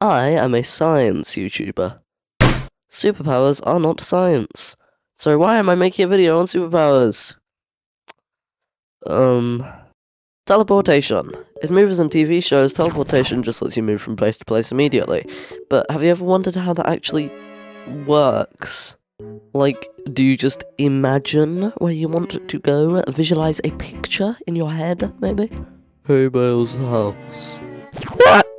I am a science YouTuber. Superpowers are not science. So why am I making a video on superpowers? Teleportation. In movies and TV shows, teleportation just lets you move from place to place immediately. But have you ever wondered how that actually works? Like, do you just imagine where you want to go? Visualize a picture in your head, maybe? Hey, Bale's house.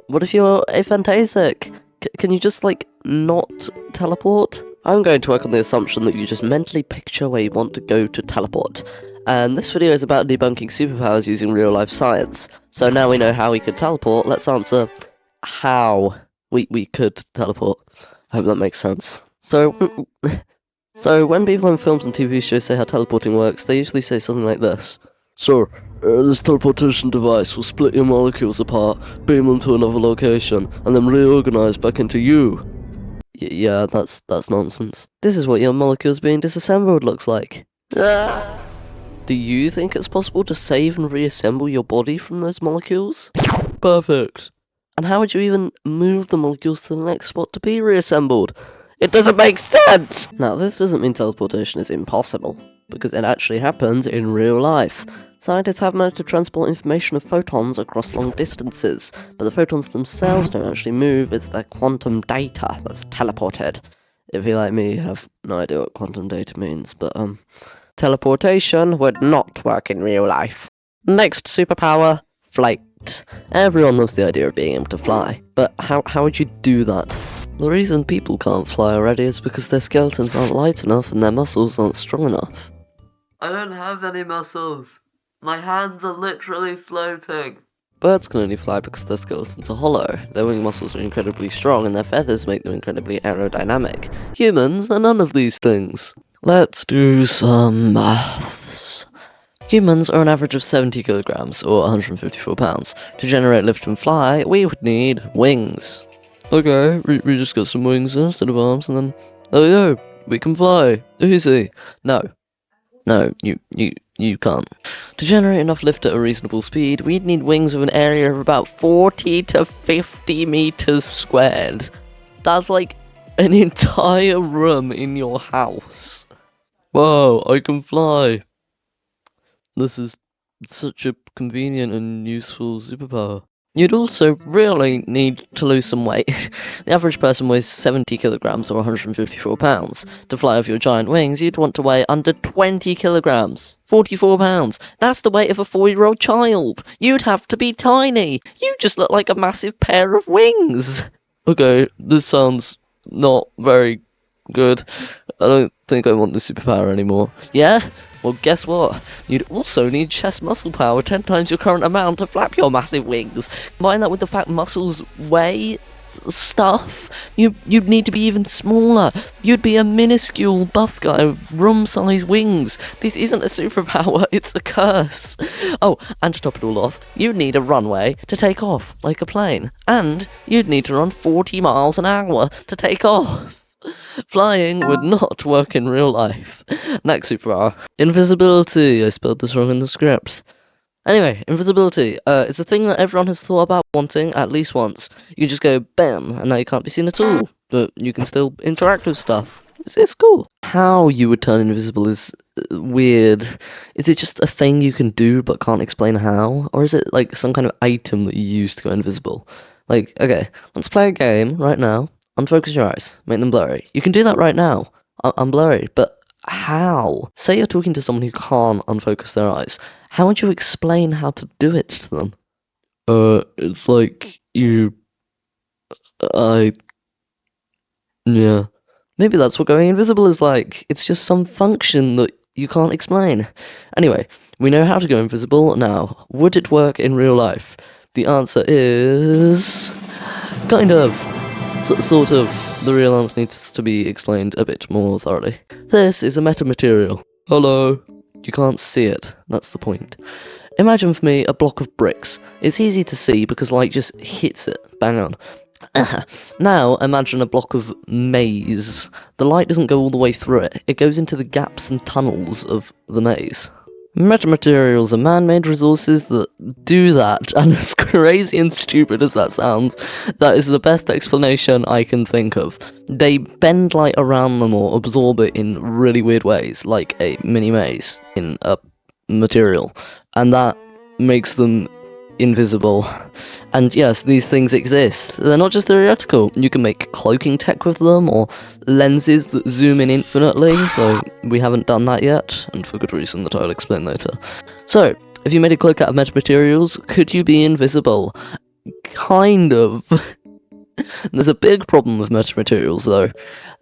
What if you're a Fantasic? Can you just, like, not teleport? I'm going to work on the assumption that you just mentally picture where you want to go to teleport. And this video is about debunking superpowers using real-life science. So now we know how we could teleport, let's answer how we could teleport. I hope that makes sense. So when people in films and TV shows say how teleporting works, they usually say something like this. So, this teleportation device will split your molecules apart, beam them to another location, and then reorganize back into you. Yeah, that's nonsense. This is what your molecules being disassembled looks like. Do you think it's possible to save and reassemble your body from those molecules? Perfect. And how would you even move the molecules to the next spot to be reassembled? It doesn't make sense! Now, this doesn't mean teleportation is impossible, because it actually happens in real life. Scientists have managed to transport information of photons across long distances, but the photons themselves don't actually move, it's their quantum data that's teleported. If you're like me, you have no idea what quantum data means, but teleportation would not work in real life. Next superpower, flight. Everyone loves the idea of being able to fly, but how would you do that? The reason people can't fly already is because their skeletons aren't light enough and their muscles aren't strong enough. I don't have any muscles. My hands are literally floating. Birds can only fly because their skeletons are hollow. Their wing muscles are incredibly strong and their feathers make them incredibly aerodynamic. Humans are none of these things. Let's do some maths. Humans are an average of 70 kilograms, or 154 pounds. To generate lift and fly, we would need wings. Okay, we just got some wings instead of arms, and then there we go. We can fly. Easy. No, you can't. To generate enough lift at a reasonable speed, we'd need wings with an area of about 40 to 50 meters squared. That's like an entire room in your house. Whoa, I can fly. This is such a convenient and useful superpower. You'd also really need to lose some weight. The average person weighs 70 kilograms or 154 pounds. To fly off your giant wings, you'd want to weigh under 20 kilograms. 44 pounds. That's the weight of a 4-year-old child. You'd have to be tiny. You just look like a massive pair of wings. Okay, this sounds not very good. I don't think I want the superpower anymore. Yeah? Well, guess what? You'd also need chest muscle power 10 times your current amount to flap your massive wings. Combine that with the fact muscles weigh stuff. You'd need to be even smaller. You'd be a minuscule buff guy with room-sized wings. This isn't a superpower, it's a curse. Oh, and to top it all off, you'd need a runway to take off, like a plane. And you'd need to run 40 miles an hour to take off. Flying would not work in real life. Next superpower. Invisibility. I spelled this wrong in the script. Anyway, invisibility. It's a thing that everyone has thought about wanting at least once. You just go bam, and now you can't be seen at all. But you can still interact with stuff. It's cool. How you would turn invisible is weird. Is it just a thing you can do but can't explain how? Or is it like some kind of item that you use to go invisible? Like, okay, let's play a game right now. Unfocus your eyes, make them blurry. You can do that right now. I'm blurry, but how? Say you're talking to someone who can't unfocus their eyes. How would you explain how to do it to them? It's like yeah. Maybe that's what going invisible is like. It's just some function that you can't explain. Anyway, we know how to go invisible now. Would it work in real life? The answer is kind of. Sort of. The real answer needs to be explained a bit more thoroughly. This is a metamaterial. Hello. You can't see it. That's the point. Imagine for me a block of bricks. It's easy to see because light just hits it. Bang on. Now imagine a block of maze. The light doesn't go all the way through it. It goes into the gaps and tunnels of the maze. Metamaterials are man-made resources that do that, and as crazy and stupid as that sounds, that is the best explanation I can think of. They bend light around them or absorb it in really weird ways, like a mini maze in a material, and that makes them invisible. And yes, these things exist. They're not just theoretical. You can make cloaking tech with them, or lenses that zoom in infinitely, though we haven't done that yet, and for good reason that I'll explain later. So, if you made a cloak out of metamaterials, could you be invisible? Kind of. There's a big problem with metamaterials, though.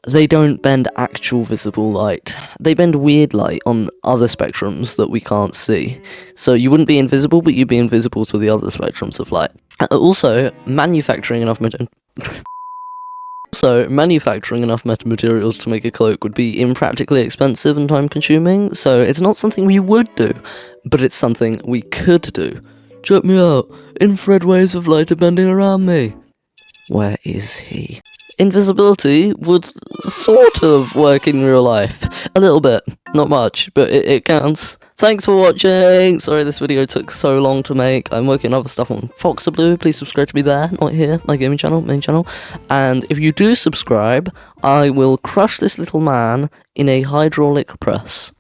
They don't bend actual visible light. They bend weird light on other spectrums that we can't see. So you wouldn't be invisible, but you'd be invisible to the other spectrums of light. Also, manufacturing enough metamaterials to make a cloak would be impractically expensive and time-consuming, so it's not something we would do, but it's something we could do. Check me out! Infrared waves of light are bending around me! Where is he? Invisibility would sort of work in real life. A little bit. Not much, but it counts. Thanks for watching! Sorry this video took so long to make. I'm working on other stuff on Foxablue. Please subscribe to me there, not here, my gaming channel, main channel. And if you do subscribe, I will crush this little man in a hydraulic press.